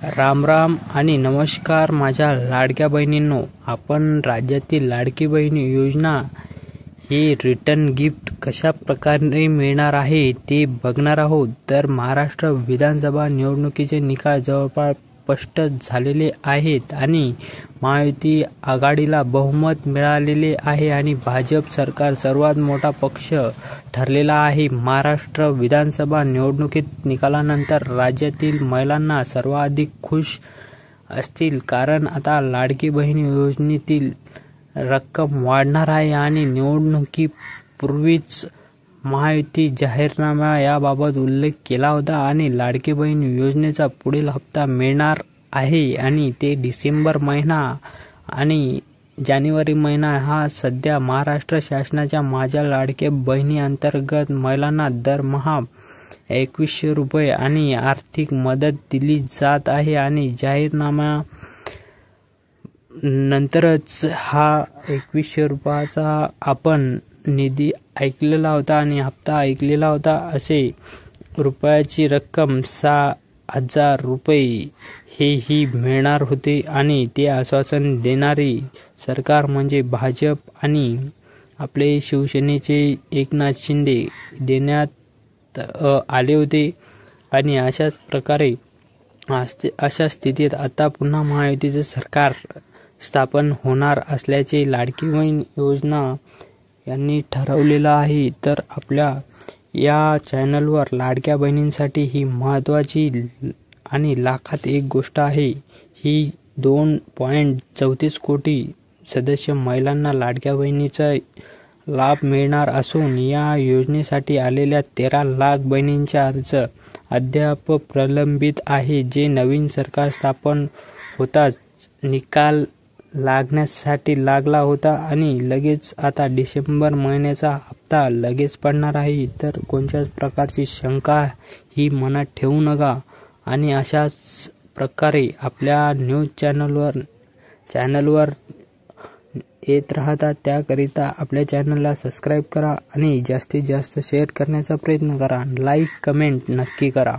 राम राम आणि नमस्कार माझ्या लाडक्या बहिणींनो, आपण राज्यातील लाडकी बहिणी योजना हे रिटर्न गिफ्ट कशा प्रकारे मिळणार आहे ते बघणार आहोत। तर महाराष्ट्र विधानसभा निवडणुकीचे निकाल जवळपास स्पष्ट झालेले आहेत आणि महायुती आघाडीला बहुमत मिळालेले आहे आणि भाजप सरकार सर्वात मोठा पक्ष ठरलेला आहे। महाराष्ट्र विधानसभा निवडणुकीत निकालानंतर राज्यातील महिलांना सर्वाधिक खुश असतील, कारण आता लाडकी बहीण योजनेतील रक्कम वाढणार आहे आणि निवडणुकीपूर्वीच महायुती जाहीरनामा याबाबत उल्लेख केला होता आणि लाडकी बहीण योजनेचा पुढील हप्ता मिळणार आहे आणि ते डिसेंबर महिना आणि जानेवारी महिना हा सध्या महाराष्ट्र शासनाच्या माझ्या लाडक्या बहिणी अंतर्गत महिलांना दरमहा 2100 रुपये आणि आर्थिक मदत दिली जात आहे आणि जाहीरनामा नंतरच हा 2100 रुपयाचा आपण निधी ऐकलेला होता आणि हप्ता ऐकलेला होता। असे रुपयाची रक्कम 6000 रुपये हेही मिळणार होते आणि ते आश्वासन देणारे सरकार म्हणजे भाजप आणि आपले शिवसेनेचे एकनाथ शिंदे देण्यात आले होते। आणि अशा स्थितीत आता पुन्हा महायुतीचे सरकार स्थापन होणार असल्याचे लाडकी बहीण योजना यांनी ठरवलेलं आहे। तर आपल्या या चॅनलवर लाडक्या बहिणींसाठी ही महत्त्वाची आणि लाखात एक गोष्ट आहे। ही 2.34 कोटी सदस्य महिलांना लाडक्या बहिणीचा लाभ मिळणार असून या योजनेसाठी आलेल्या 13 लाख बहिणींचे अर्ज अद्याप प्रलंबित आहे, जे नवीन सरकार स्थापन होताच निकाल लागण्यासाठी लागला होता आणि लगेच आता डिसेंबर महिन्याचा हप्ता लगेच पडणार आहे। तर कोणत्याच प्रकारची शंका ही मनात ठेवू नका आणि अशाच प्रकारे आपल्या न्यूज चॅनलवर येत राहतात, त्याकरिता आपल्या चॅनलला सबस्क्राईब करा आणि जास्तीत जास्त शेअर करण्याचा प्रयत्न करा, लाईक कमेंट नक्की करा।